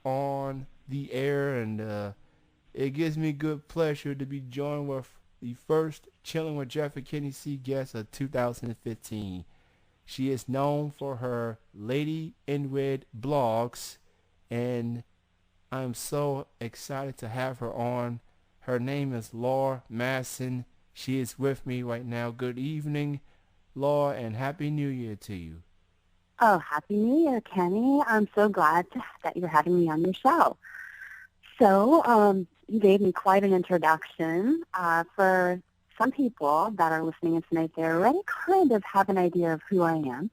on the air, and it gives me good pleasure to be joined with the first Chilling with Jeff and Kenny C guest of 2015. She is known for her Lady in Red blogs, and I'm so excited to have her on. Her name is Laura Madsen. She is with me right now. Good evening, Laura, and Happy New Year to you. Oh, Happy New Year, Kenny. I'm so glad that you're having me on your show. You gave me quite an introduction. For some people that are listening in tonight, they already kind of have an idea of who I am.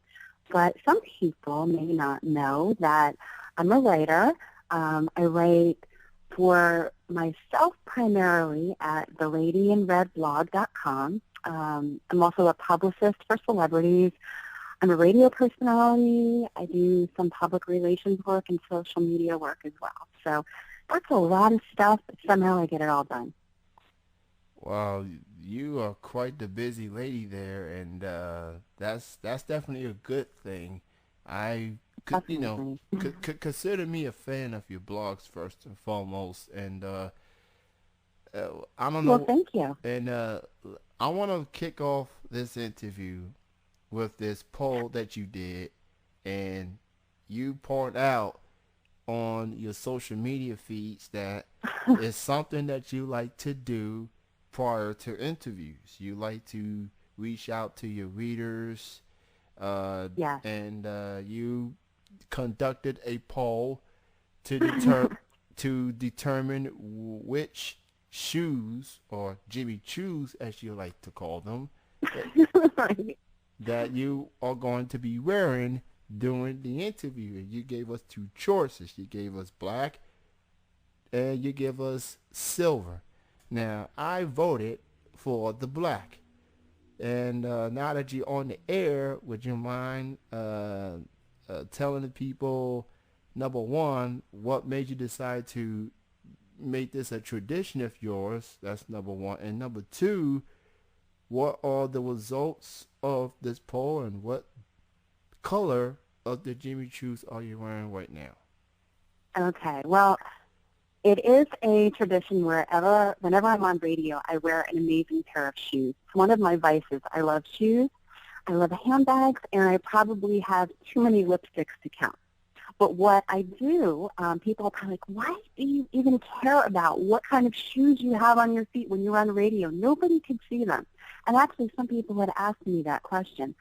But some people may not know that I'm a writer. I write for myself primarily at theladyin.redblog.com. I'm also a publicist for celebrities. I'm a radio personality. I do some public relations work and social media work as well. So that's a lot of stuff, but somehow I get it all done. Well, you are quite the busy lady there, and that's definitely a good thing. I could, Definitely. could consider me a fan of your blogs first and foremost, and I don't Well, know, thank you. and I want to kick off this interview with this poll that you did, and you point out on your social media feeds that it's something that you like to do prior to interviews. You like to reach out to your readers, uh, Yes. and you conducted a poll to determine which shoes, or Jimmy Choos as you like to call them, that, Right. that you are going to be wearing during the interview. And you gave us two choices. You gave us black and you gave us silver. Now, I voted for the black. And now that you're on the air, would you mind telling the people, number one, what made you decide to make this a tradition of yours? That's number one. And number two, what are the results of this poll, and what color of the Jimmy Choos are you wearing right now? Okay. Well, it is a tradition whenever I'm on radio, I wear an amazing pair of shoes. It's one of my vices. I love shoes, I love handbags, and I probably have too many lipsticks to count. But what I do, people are kind of like, why do you even care about what kind of shoes you have on your feet when you're on the radio? Nobody can see them. And actually, some people had asked me that question.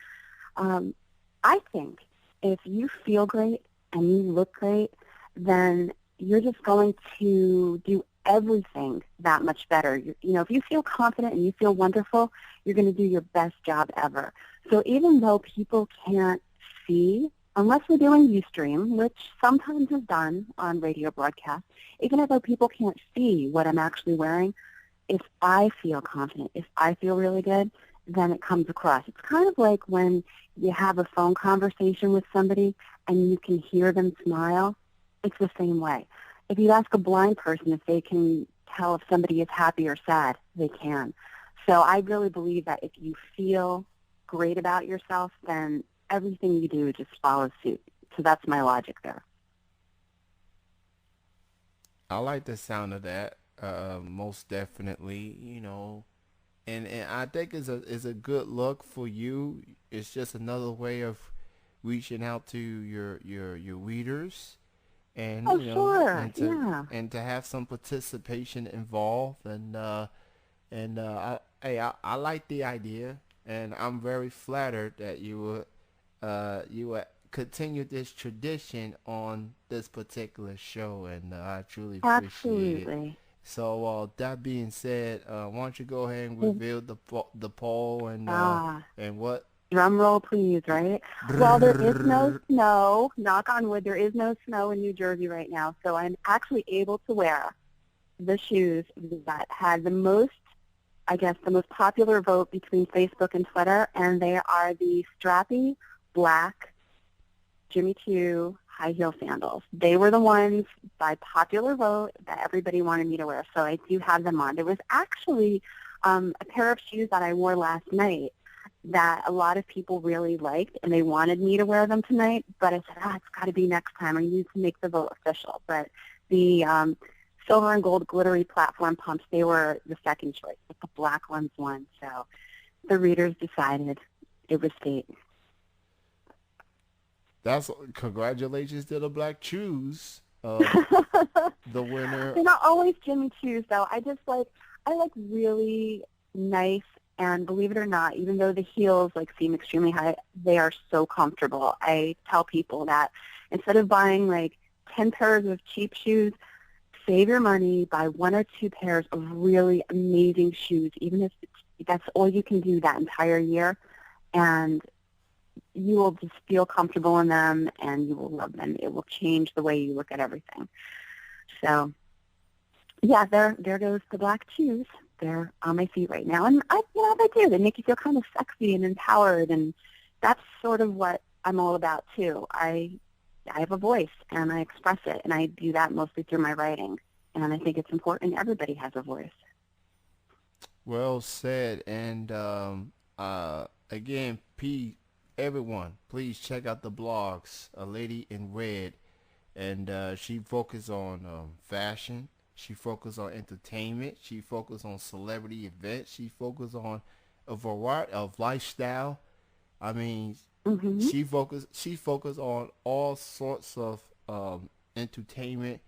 I think if you feel great and you look great, then you're just going to do everything that much better. If you feel confident and you feel wonderful, you're going to do your best job ever. So even though people can't see, unless we're doing Ustream, which sometimes is done on radio broadcasts, even though people can't see what I'm actually wearing, if I feel confident, if I feel really good, then it comes across. It's kind of like when you have a phone conversation with somebody and you can hear them smile. It's the same way. If you ask a blind person if they can tell if somebody is happy or sad, they can. So I really believe that if you feel great about yourself, then everything you do just follows suit. So that's my logic there. I like the sound of that. Most definitely, and I think it's a good look for you. It's just another way of reaching out to your readers, and Oh, sure. and to Yeah. have some participation involved, and I like the idea, and I'm very flattered that you would continue this tradition on this particular show, and I truly appreciate it. Absolutely. So that being said, why don't you go ahead and reveal the poll, Ah, and what? drum roll, please, right? Well, there is no snow. Knock on wood, there is no snow in New Jersey right now. So I'm actually able to wear the shoes that had the most, I guess, the most popular vote between Facebook and Twitter, and they are the strappy black Jimmy Choo high heel sandals. They were the ones by popular vote that everybody wanted me to wear, so I do have them on. There was actually a pair of shoes that I wore last night that a lot of people really liked, and they wanted me to wear them tonight. But I said, it's got to be next time. I need to make the vote official. But the silver and gold glittery platform pumps, they were the second choice, but the black ones won. So the readers decided it was fate. That's congratulations to the Black Choose, the winner. They're not always Jimmy Choos, though. I like really nice, and believe it or not, even though the heels like seem extremely high, they are so comfortable. I tell people that instead of buying like 10 pairs of cheap shoes, save your money, buy one or two pairs of really amazing shoes, even if that's all you can do that entire year, and you will just feel comfortable in them, and you will love them. It will change the way you look at everything. So, yeah, there goes the Black Shoes. They're on my feet right now, and they do. They make you feel kind of sexy and empowered, and that's sort of what I'm all about too. I have a voice, and I express it, and I do that mostly through my writing. And I think it's important everybody has a voice. Well said. And again, everyone, please check out the blogs. A Lady in Red, and she focuses on fashion. She focuses on entertainment. She focuses on celebrity events. She focuses on a variety of lifestyle. I mean, Mm-hmm. she focus on all sorts of entertainment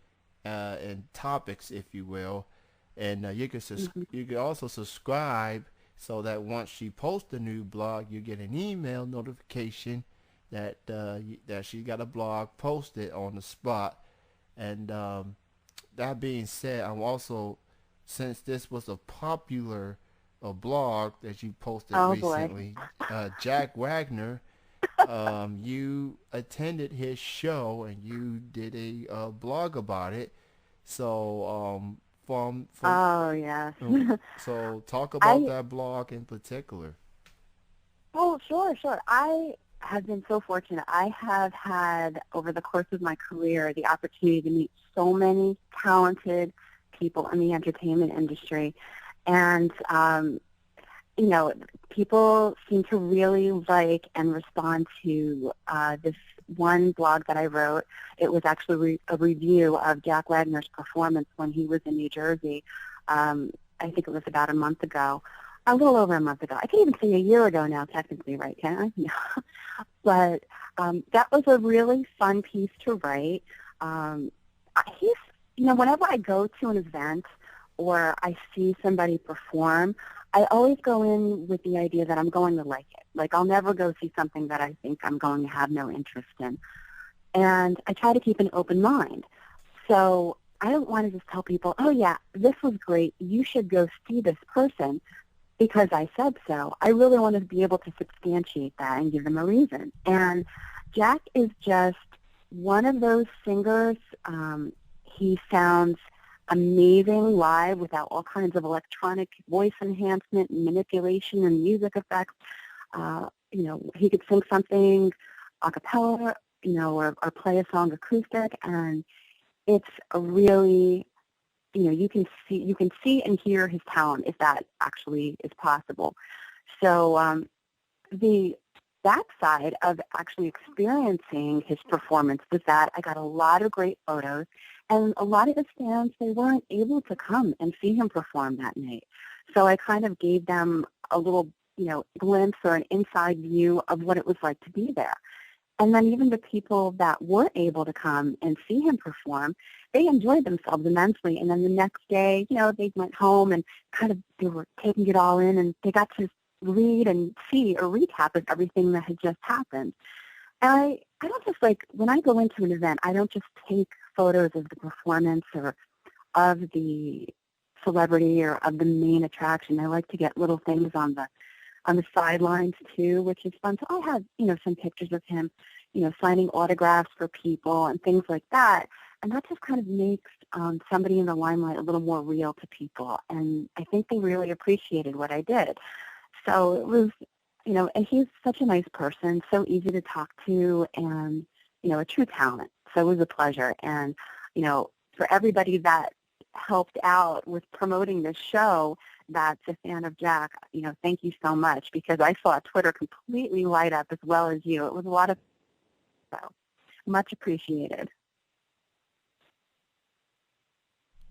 and topics, if you will. And Mm-hmm. you can also subscribe so that once she posts a new blog, you get an email notification that that she got a blog posted on the spot. And that being said, I'm also, since this was a popular blog that you posted Oh, boy. recently, Jack Wagner, you attended his show and you did a blog about it. So from Oh, yes. so talk about I that blog in particular. Oh, sure. I have been so fortunate. I have had, over the course of my career, the opportunity to meet so many talented people in the entertainment industry. And, you know, people seem to really like and respond to this one blog that I wrote. It was actually a review of Jack Wagner's performance when he was in New Jersey. I think it was about a month ago, a little over a month ago. I can even say a year ago now, technically, right, can I? No. But that was a really fun piece to write. He's, whenever I go to an event or I see somebody perform, I always go in with the idea that I'm going to like it. Like, I'll never go see something that I think I'm going to have no interest in. And I try to keep an open mind. So I don't want to just tell people, oh, yeah, this was great. You should go see this person because I said so. I really want to be able to substantiate that and give them a reason. And Jack is just one of those singers. He sounds amazing live without all kinds of electronic voice enhancement and manipulation and music effects. He could sing something a cappella, or play a song acoustic, and it's a really, you can see and hear his talent if that actually is possible. So the backside of actually experiencing his performance was that I got a lot of great photos, and a lot of his fans, they weren't able to come and see him perform that night. So I kind of gave them a little, glimpse or an inside view of what it was like to be there. And then even the people that were able to come and see him perform, they enjoyed themselves immensely. And then the next day, they went home and they were taking it all in, and they got to read and see a recap of everything that had just happened. And I don't just when I go into an event, I don't just take photos of the performance or of the celebrity or of the main attraction. I like to get little things on the sidelines too, which is fun. So I have, some pictures of him, signing autographs for people and things like that. And that just kind of makes somebody in the limelight a little more real to people. And I think they really appreciated what I did. So it was, and he's such a nice person, so easy to talk to, and, a true talent. So it was a pleasure. And, for everybody that helped out with promoting this show, that's a fan of Jack, thank you so much, because I saw Twitter completely light up as well as you. It was a lot of so much appreciated.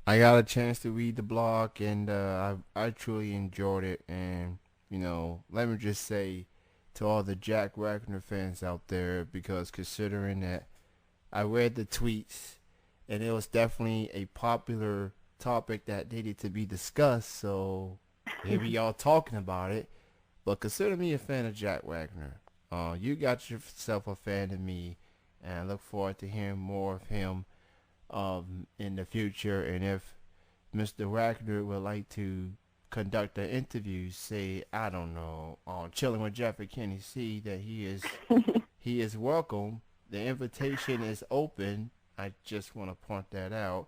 I got a chance to read the blog, and I truly enjoyed it. And let me just say to all the Jack Wagner fans out there, because considering that I read the tweets, and it was definitely a popular topic that needed to be discussed. So here we all talking about it. But consider me a fan of Jack Wagner. You got yourself a fan of me, and I look forward to hearing more of him in the future. And if Mr. Wagner would like to conduct an interview, say I don't know, on Chilling with Jeffrey Kenny, see that he is welcome. The invitation is open. I just want to point that out.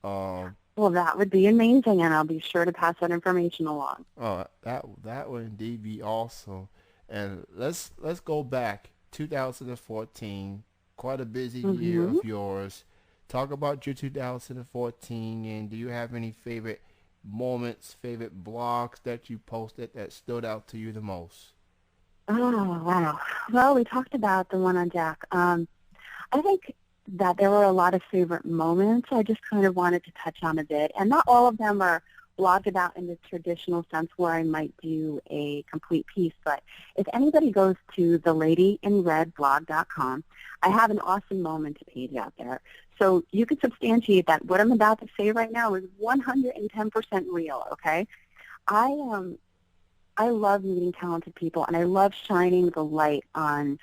Um, Well, that would be amazing, and I'll be sure to pass that information along. that would indeed be awesome. And let's go back 2014, quite a busy year Hmm. of yours. Talk about your 2014, and do you have any favorite moments, favorite blogs that you posted that stood out to you the most? Oh, wow. Well, we talked about the one on Jack. I think that there were a lot of favorite moments I just kind of wanted to touch on a bit. And not all of them are blogged about in the traditional sense where I might do a complete piece. But if anybody goes to theladyinredblog.com, I have an awesome moments page out there. So you can substantiate that what I'm about to say right now is 110% real, okay? I I love meeting talented people, and I love shining the light on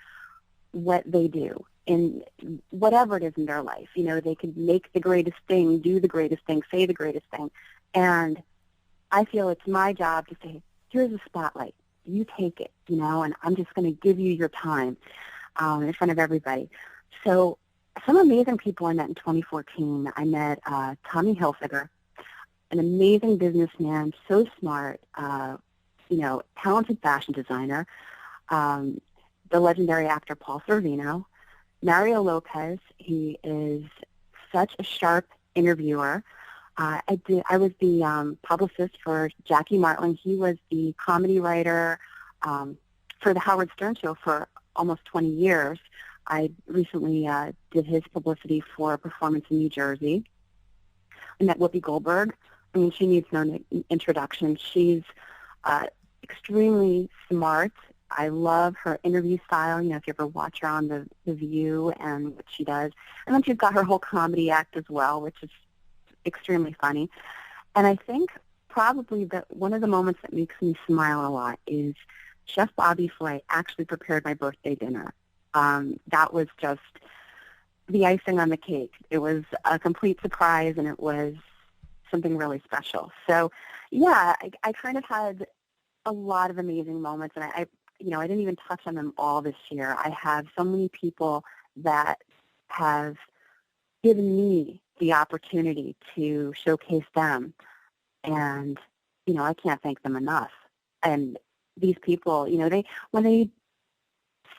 what they do in whatever it is in their life. They could make the greatest thing, do the greatest thing, say the greatest thing. And I feel it's my job to say, here's a spotlight. You take it, and I'm just going to give you your time in front of everybody. So some amazing people I met in 2014. I met Tommy Hilfiger, an amazing businessman, so smart, talented fashion designer, um, the legendary actor Paul Sorvino, Mario Lopez. He is such a sharp interviewer. I was the publicist for Jackie Martling. He was the comedy writer for the Howard Stern Show for almost 20 years. I recently did his publicity for a performance in New Jersey. I met Whoopi Goldberg. I mean, she needs no introduction. She's extremely smart. I love her interview style. If you ever watch her on the View and what she does. And then she's got her whole comedy act as well, which is extremely funny. And I think probably one of the moments that makes me smile a lot is Chef Bobby Flay actually prepared my birthday dinner. That was just the icing on the cake. It was a complete surprise, and it was something really special. So, yeah, I kind of had a lot of amazing moments, and I didn't even touch on them all this year. I have so many people that have given me the opportunity to showcase them, and I can't thank them enough. And these people, when they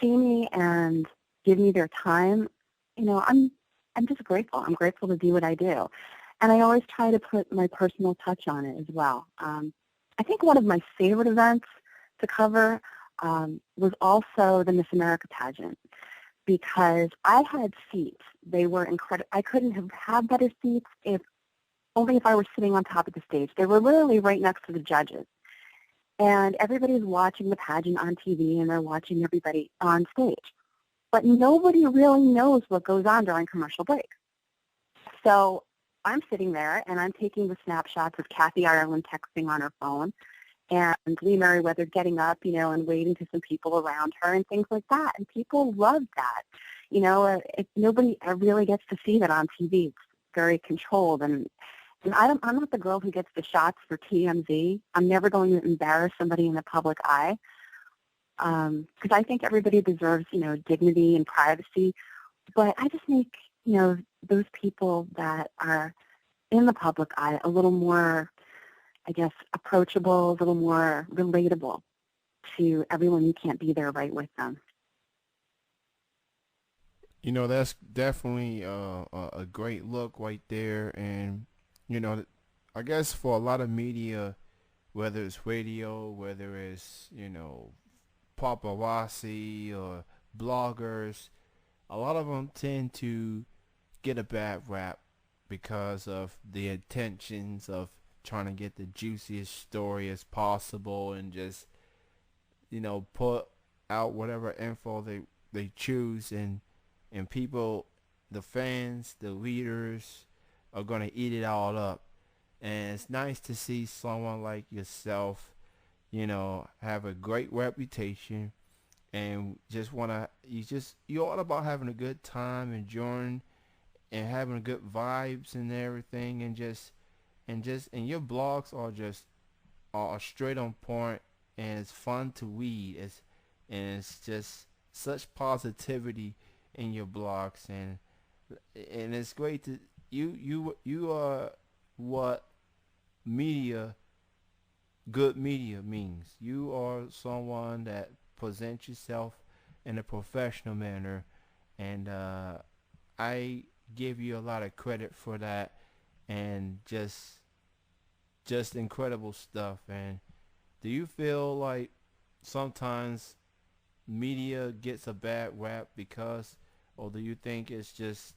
see me and give me their time, I'm just grateful. I'm grateful to do what I do, and I always try to put my personal touch on it as well. I think one of my favorite events to cover was also the Miss America pageant, because I had seats. They were incredible. I couldn't have had better seats if I were sitting on top of the stage. They were literally right next to the judges. And everybody's watching the pageant on TV, and they're watching everybody on stage. But nobody really knows what goes on during commercial break. So I'm sitting there, and I'm taking the snapshots of Kathy Ireland texting on her phone, and Lee Merriweather getting up, and waving to some people around her and things like that. And people love that. Nobody really gets to see that on TV. It's very controlled. And I'm not the girl who gets the shots for TMZ. I'm never going to embarrass somebody in the public eye, because I think everybody deserves, dignity and privacy. But I just make, those people that are in the public eye a little more, I guess, approachable, a little more relatable to everyone who can't be there right with them. That's definitely a great look right there. And, I guess for a lot of media, whether it's radio, whether it's, paparazzi or bloggers, a lot of them tend to get a bad rap because of the intentions of trying to get the juiciest story as possible and just, put out whatever info they choose, and people, the fans, the readers are going to eat it all up. And it's nice to see someone like yourself, have a great reputation and just want to, you're all about having a good time, enjoying and having good vibes and everything, and your blogs are straight on point, and it's fun to read. It's just such positivity in your blogs, and it's great to you are what media good media means. You are someone that presents yourself in a professional manner, and I give you a lot of credit for that, and just incredible stuff. And do you feel like sometimes media gets a bad rap because, or do you think it's just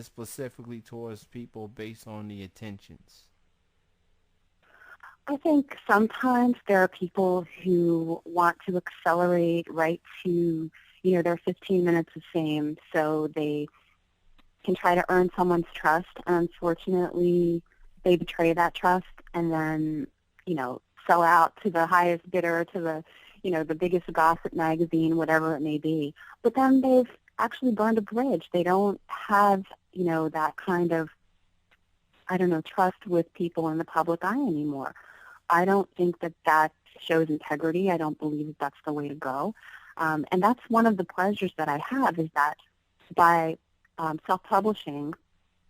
specifically towards people based on the attentions? I think sometimes there are people who want to accelerate right to, their 15 minutes of fame, so they can try to earn someone's trust, and unfortunately, they betray that trust and then, sell out to the highest bidder, to the biggest gossip magazine, whatever it may be. But then they've actually burned a bridge. They don't have, that kind of, I don't know, trust with people in the public eye anymore. I don't think that shows integrity. I don't believe that that's the way to go. And that's one of the pleasures that I have, is that by self-publishing,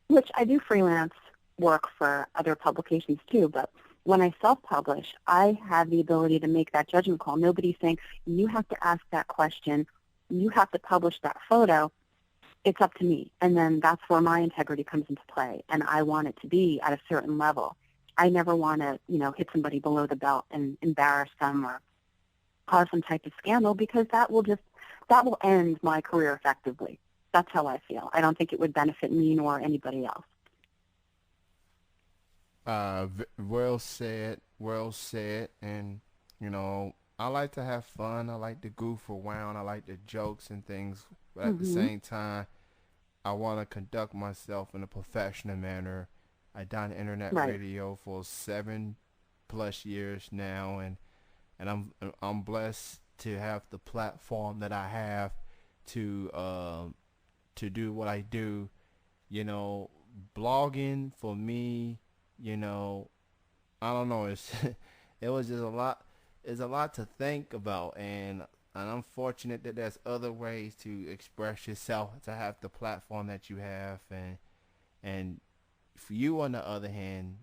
which I do freelance work for other publications too, but when I self-publish, I have the ability to make that judgment call. Nobody's saying, you have to ask that question, you have to publish that photo. It's up to me. And then that's where my integrity comes into play, and I want it to be at a certain level. I never want to, hit somebody below the belt and embarrass them or cause some type of scandal, because that will end my career effectively. That's how I feel. I don't think it would benefit me nor anybody else. Well said, well said. And I like to have fun. I like to goof around. I like the jokes and things. But at the same time, I want to conduct myself in a professional manner. I done internet Right. radio for 7+ years now, and I'm blessed to have the platform that I have to do what I do. Blogging for me, I don't know. It's it was just a lot. It's a lot to think about, and I'm fortunate that there's other ways to express yourself, to have the platform that you have, and for you on the other hand,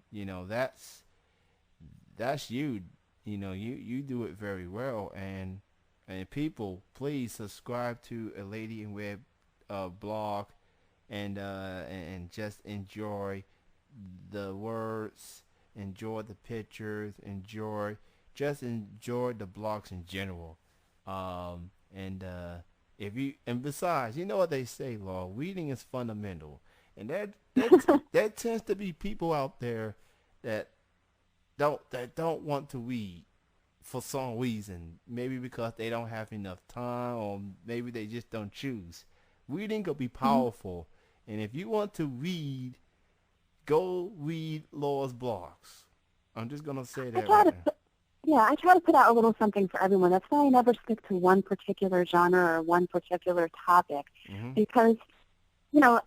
that's you. You do it very well, and people, please subscribe to A Lady in Red blog, and just enjoy the words, enjoy the pictures, enjoy the blogs in general. And if you and besides, you know what they say, Law, reading is fundamental, and that tends to be people out there that don't want to read for some reason, maybe because they don't have enough time, or maybe they just don't choose. Reading could be powerful, and if you want to read, go read Laura's blogs. I'm just gonna say I that try right to now. put, yeah, I try to put out a little something for everyone. That's why I never stick to one particular genre or one particular topic, Mhm. because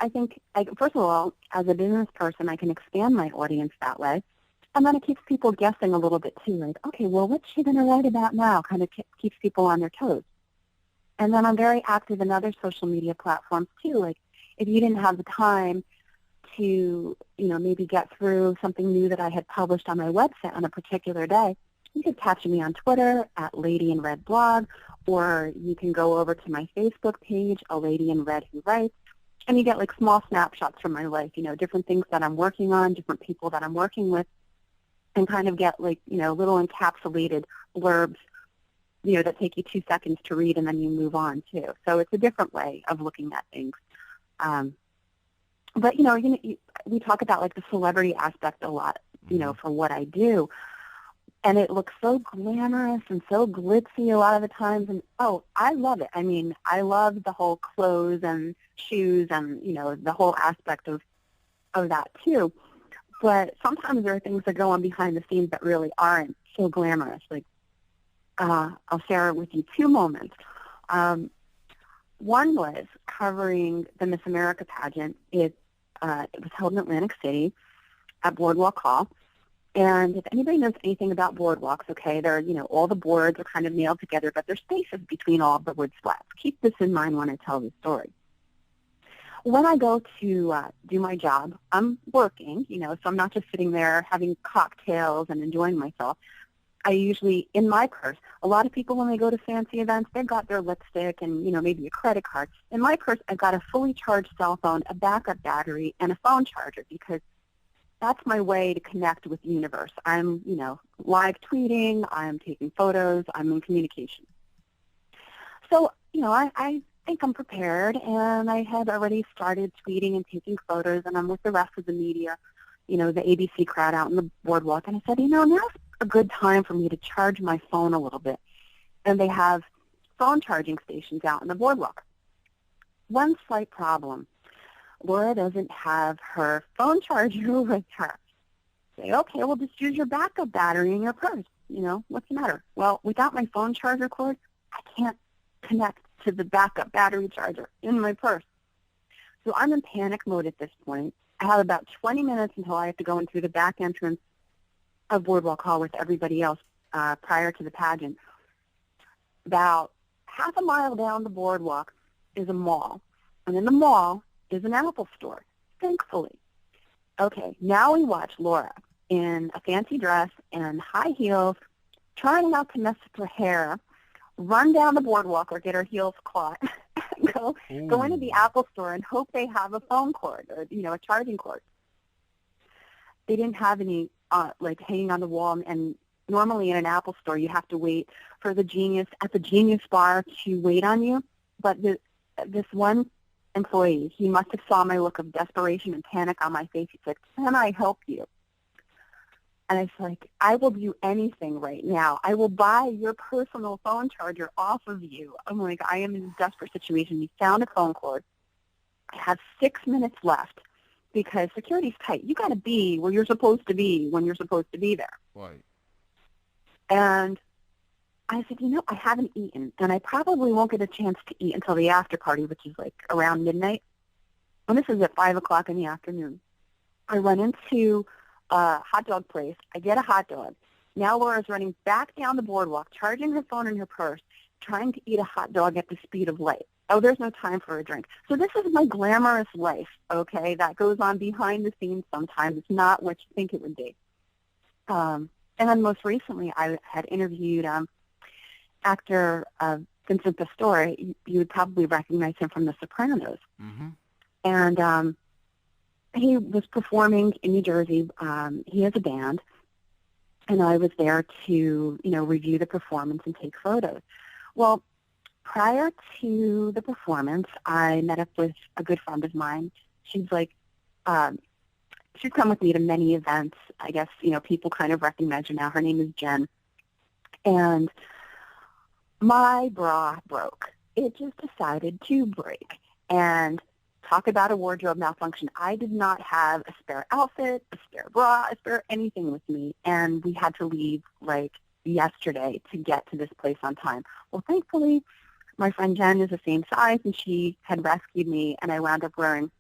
I think, first of all, as a business person, I can expand my audience that way. And then it keeps people guessing a little bit too, like, okay, well, what's she going to write about now? Kind of keeps people on their toes. And then I'm very active in other social media platforms too. Like, if you didn't have the time to, maybe get through something new that I had published on my website on a particular day, you could catch me on Twitter at Lady in Red Blog, or you can go over to my Facebook page, A Lady in Red Who Writes, and you get like small snapshots from my life, different things that I'm working on, different people that I'm working with. and kind of get like, little encapsulated blurbs, that take you 2 seconds to read and then you move on too. So it's a different way of looking at things. But, we talk about like the celebrity aspect a lot, for what I do. And it looks so glamorous and so glitzy a lot of the times. And, I love it. I mean, I love the whole clothes and shoes and, the whole aspect of that too. But sometimes there are things that go on behind the scenes that really aren't so glamorous. Like, I'll share with you 2 moments. One was covering the Miss America pageant. It was held in Atlantic City at Boardwalk Hall. And if anybody knows anything about boardwalks, okay, they're, all the boards are kind of nailed together, but there's spaces between all of the wood slats. Keep this in mind when I tell the story. When I go to do my job, I'm working, so I'm not just sitting there having cocktails and enjoying myself. I usually, in my purse, a lot of people when they go to fancy events, they've got their lipstick and, maybe a credit card. In my purse, I've got a fully charged cell phone, a backup battery, and a phone charger because that's my way to connect with the universe. I'm, live tweeting, I'm taking photos, I'm in communication. So, I think I'm prepared, and I had already started tweeting and taking photos, and I'm with the rest of the media, the ABC crowd out in the boardwalk, and I said, now's a good time for me to charge my phone a little bit. And they have phone charging stations out in the boardwalk. One slight problem. Laura doesn't have her phone charger with her. Say, okay, well, just use your backup battery in your purse. What's the matter? Well, without my phone charger cord, I can't connect to the backup battery charger in my purse. So I'm in panic mode at this point. I have about 20 minutes until I have to go in through the back entrance of Boardwalk Hall with everybody else prior to the pageant. About half a mile down the boardwalk is a mall. And in the mall is an Apple store, thankfully. Okay, now we watch Laura in a fancy dress and high heels, trying not to mess up her hair, run down the boardwalk or get her heels caught, and go into the Apple store and hope they have a phone cord or, a charging cord. They didn't have any, hanging on the wall. And normally in an Apple store, you have to wait for the genius at the Genius Bar to wait on you. But this one employee, he must have saw my look of desperation and panic on my face. He said, "Can I help you?" And I was like, "I will do anything right now. I will buy your personal phone charger off of you." I'm like, I am in a desperate situation. He found a phone cord. I have 6 minutes left because security's tight. You got to be where you're supposed to be when you're supposed to be there. Right. And I said, I haven't eaten, and I probably won't get a chance to eat until the after party, which is like around midnight. And this is at 5 o'clock in the afternoon. I run into a hot dog place. I get a hot dog. Now Laura's running back down the boardwalk, charging her phone in her purse, trying to eat a hot dog at the speed of light. Oh, there's no time for a drink. So this is my glamorous life, okay, that goes on behind the scenes sometimes. It's not what you think it would be. And then most recently, I had interviewed actor Vincent Pastore. You would probably recognize him from The Sopranos. Mm-hmm. And he was performing in New Jersey. He has a band, and I was there to, review the performance and take photos. Well, prior to the performance, I met up with a good friend of mine. She's like, she's come with me to many events. I guess, people kind of recognize her now. Her name is Jen. And my bra broke. It just decided to break. And talk about a wardrobe malfunction. I did not have a spare outfit, a spare bra, a spare anything with me. And we had to leave yesterday to get to this place on time. Well, thankfully, my friend Jen is the same size, and she had rescued me, and I wound up wearing,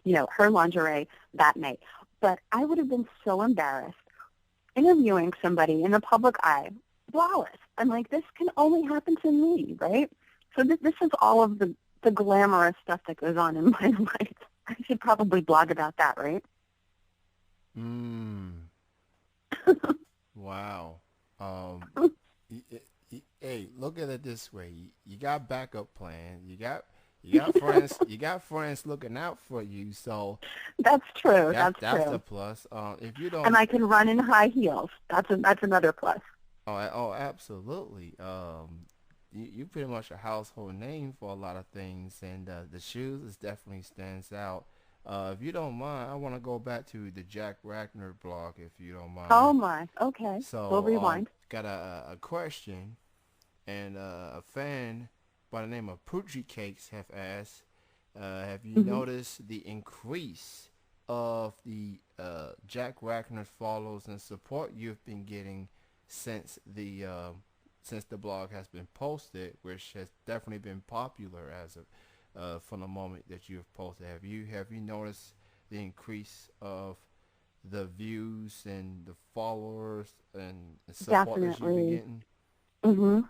her lingerie that night. But I would have been so embarrassed interviewing somebody in the public eye, flawless. I'm like, this can only happen to me, right? So this is all of the glamorous stuff that goes on in my life. I should probably blog about that, right? Wow. Hey, look at it this way. You got backup plan. You got You got friends looking out for you. So That's true. that's That's that's the true. plus. If you And don't, I can run in high heels. That's another plus. oh, absolutely. You pretty much a household name for a lot of things, and the shoes is definitely stands out. If you don't mind, I want to go back to the Jack Wagner blog, if you don't Oh mind. my. Okay. We'll So, rewind. got a question, and a fan by the name of Poochie Cakes have asked, have you Hmm. noticed the increase of the Jack Wagner follows and support you've been getting since the blog has been posted, which has definitely been popular as of from the moment that you have posted. Have you noticed the increase of the views and the followers and the support that you've been Definitely. getting? Hmm.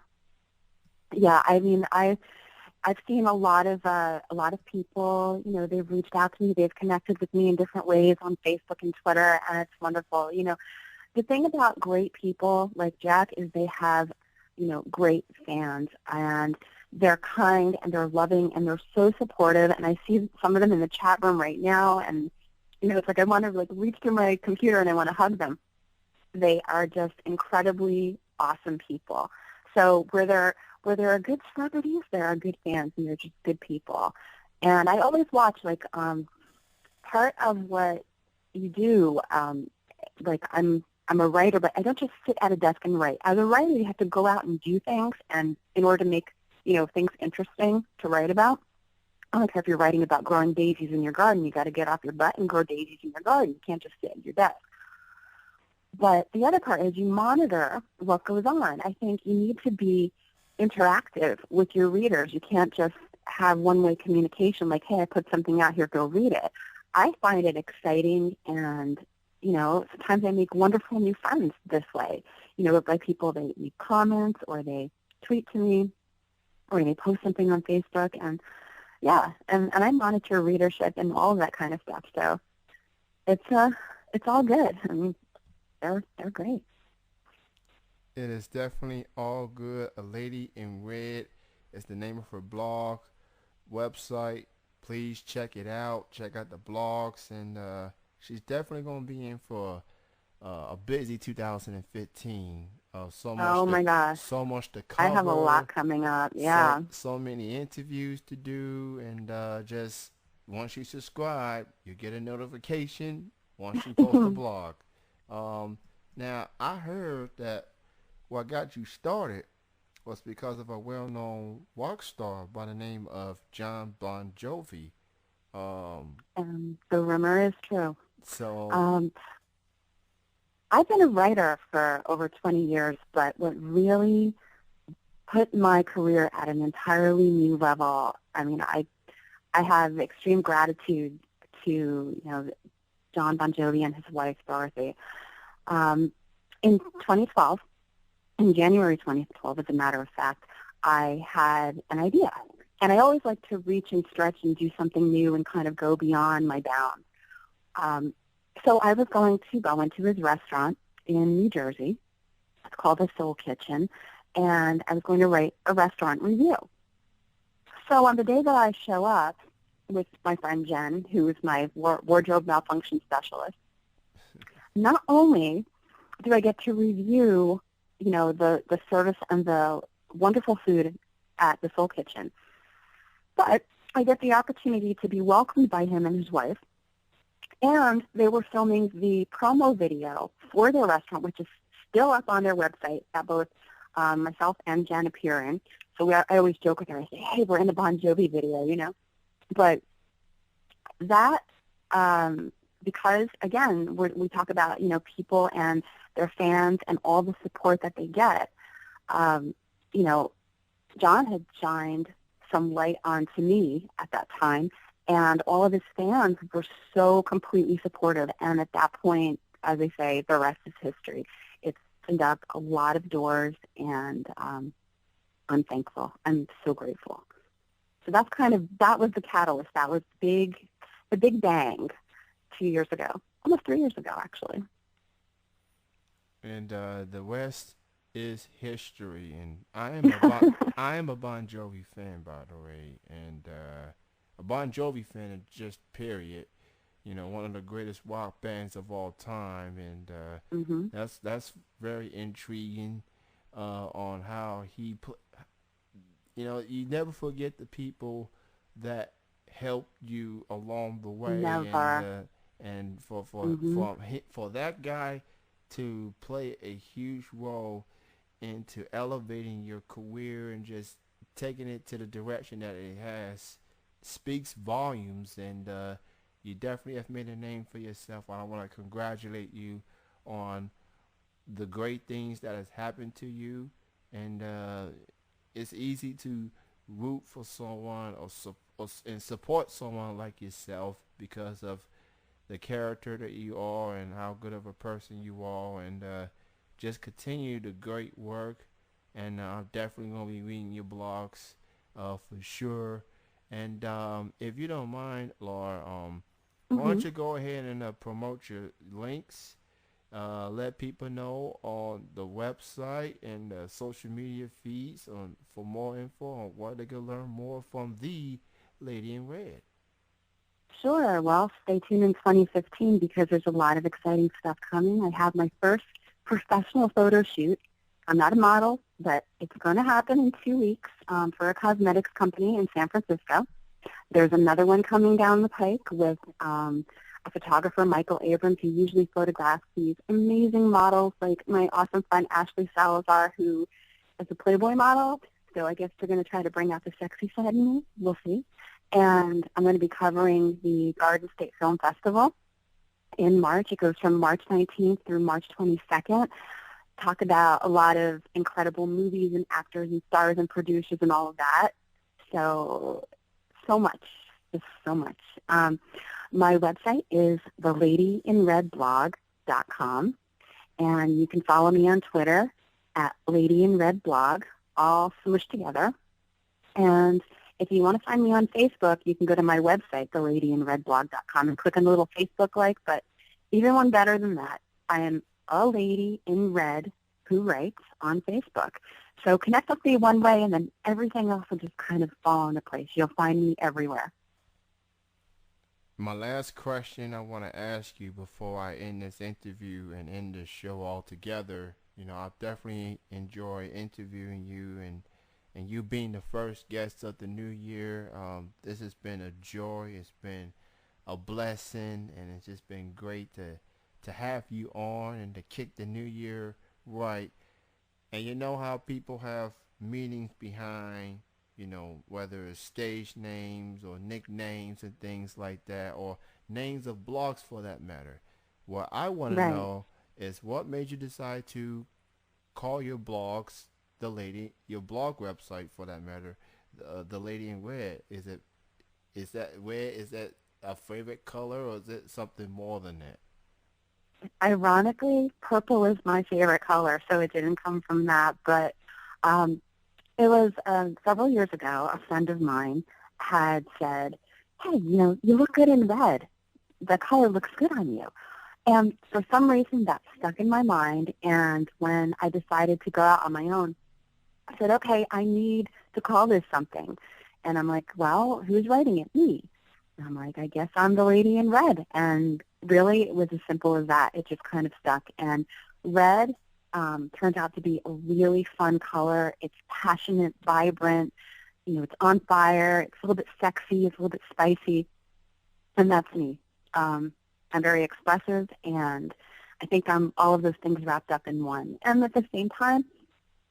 Yeah. I mean, I've seen a lot of people. You know, they've reached out to me. They've connected with me in different ways on Facebook and Twitter, and it's wonderful. You know, the thing about great people like Jack is they have, you know, great fans, and they're kind and they're loving and they're so supportive. And I see some of them in the chat room right now, and you know, it's like I want to like reach through my computer and I want to hug them. They are just incredibly awesome people. So where there are good celebrities, there are good fans, and they're just good people. And I always watch like part of what you do. Like I'm a writer, but I don't just sit at a desk and write. As a writer, you have to go out and do things, and in order to make things interesting to write about. I don't care if you're writing about growing daisies in your garden. You got to get off your butt and grow daisies in your garden. You can't just sit at your desk. But the other part is you monitor what goes on. I think you need to be interactive with your readers. You can't just have one-way communication like, hey, I put something out here, go read it. I find it exciting, and, sometimes I make wonderful new friends this way. By people, they leave comments or they tweet to me or they post something on Facebook. And, yeah, and I monitor readership and all of that kind of stuff. So it's all good. I mean, they're great. It is definitely all good. A Lady in Red is the name of her blog website. Please check it out. Check out the blogs, and she's definitely gonna be in for a busy 2015. Oh, my gosh. So much to I have a lot cover, coming up. so Yeah. so many interviews to do, and just once you subscribe, you get a notification once you post a blog. Um, Now I heard that what got you started was because of a well-known rock star by the name of John Bon Jovi. Um, And the rumor is true. so Um, I've been a writer for over 20 years, but what really put my career at an entirely new level, I mean, I have extreme gratitude to, John Bon Jovi and his wife, Dorothy. Um, in 2012, in January 2012, as a matter of fact, I had an idea. And I always like to reach and stretch and do something new and kind of go beyond my bounds. Um, so I was going to go into his restaurant in New Jersey. It's called the Soul Kitchen. And I was going to write a restaurant review. So on the day that I show up with my friend Jen, who is my wardrobe malfunction specialist, not only do I get to review, the service and the wonderful food at the Soul Kitchen, but I get the opportunity to be welcomed by him and his wife. And they were filming the promo video for their restaurant, which is still up on their website that both myself and Jen appear in. So I always joke with her. I say, hey, we're in the Bon Jovi video. But that, because, again, we talk about, people and their fans and all the support that they get, um, you know, John had shined some light onto me at that time, and all of his fans were so completely supportive. And at that point, as I say, the rest is history. It's opened up a lot of doors, and I'm thankful. I'm so grateful. So that was the catalyst. That was the big bang 2 years ago, almost 3 years ago, actually. and the West is history, and I am a Bon Jovi fan, by the way, and a Bon Jovi fan, just period. You know, one of the greatest rock bands of all time, and Mhm. that's very intriguing on how you know, you never forget the people that helped you along the way, Never. and Mhm. for that guy to play a huge role into elevating your career and just taking it to the direction that it has speaks volumes, and you definitely have made a name for yourself. I want to congratulate you on the great things that has happened to you, and it's easy to root for someone and support someone like yourself because of the character that you are and how good of a person you are, and just continue the great work. And I'm definitely gonna be reading your blogs for sure. And if you don't mind, Laura, why don't Mhm. you go ahead and promote your links, let people know on the website and the social media feeds on for more info on what they can learn more from the Lady in Red. Sure. Well, stay tuned in 2015 because there's a lot of exciting stuff coming. I have my first professional photo shoot. I'm not a model, but it's going to happen in 2 weeks for a cosmetics company in San Francisco. There's another one coming down the pike with a photographer, Michael Abrams, who usually photographs these amazing models like my awesome friend Ashley Salazar, who is a Playboy model. So I guess they're going to try to bring out the sexy side in me. We'll see. And I'm going to be covering the Garden State Film Festival in March. It goes from March 19th through March 22nd. Talk about a lot of incredible movies and actors and stars and producers and all of that. So, so much, just so much. My website is theladyinredblog.com, and you can follow me on Twitter at ladyinredblog, all smushed together. And if you want to find me on Facebook, you can go to my website, theladyinredblog.com, and click on the little Facebook like. But even one better than that, I am a lady in red who writes on Facebook. So connect with me one way, and then everything else will just kind of fall into place. You'll find me everywhere. My last question I want to ask you before I end this interview and end this show altogether. You know, I definitely enjoy interviewing you, and you being the first guest of the new year. This has been a joy. It's been a blessing, and it's just been great to have you on and to kick the new year right. And you know how people have meanings behind, you know, whether it's stage names or nicknames and things like that, or names of blogs for that matter. What I want to Right. know is what made you decide to call your blogs your blog website for that matter, the Lady in Red. Is that red? Is that a favorite color, or is it something more than that? Ironically, purple is my favorite color, so it didn't come from that. But um, it was several years ago, a friend of mine had said, hey, you look good in red. The color looks good on you. And for some reason, that stuck in my mind. And when I decided to go out on my own, I said, okay, I need to call this something. And I'm like, well, who's writing it? Me. And I'm like, I guess I'm the lady in red. And really, it was as simple as that. It just kind of stuck. And red turns out to be a really fun color. It's passionate, vibrant. It's on fire. It's a little bit sexy. It's a little bit spicy. And that's me. I'm very expressive, and I think I'm all of those things wrapped up in one. And at the same time,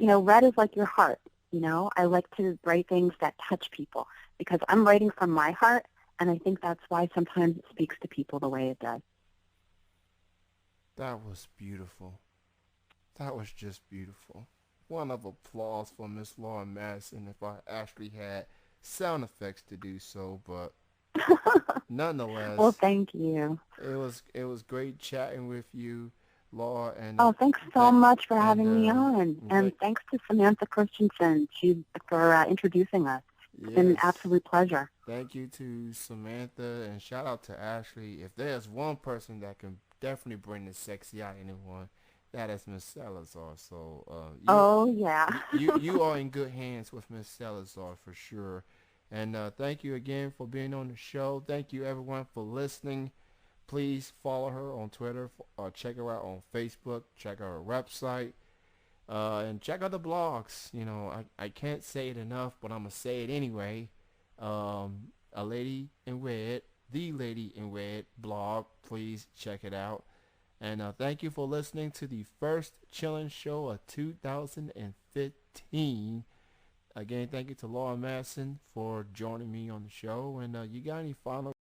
red is like your heart. I like to write things that touch people because I'm writing from my heart, and I think that's why sometimes it speaks to people the way it does. That was beautiful. That was just beautiful. One of applause for Miss Laura Madsen if I actually had sound effects to do so, but Well, nonetheless, thank you. it was great chatting with you, Laura, Oh, thanks so that much for and having me on, and great. thanks to Samantha Christensen for introducing us. It's been an Yes, absolute pleasure. thank you to Samantha, and shout out to Ashley. If there's one person that can definitely bring the sexy out of anyone, That is Miss Salazar. So Oh, yeah. you are in good hands with Miss Salazar for sure. And thank you again for being on the show. Thank you everyone for listening. Please follow her on Twitter. Check her out on Facebook. Check out her website. And check out the blogs. You know, I can't say it enough, but I'm going to say it anyway. A Lady in Red, The Lady in Red blog. Please check it out. And thank you for listening to the first Chillin' Show of 2015. Again, thank you to Laura Madsen for joining me on the show. And you got any final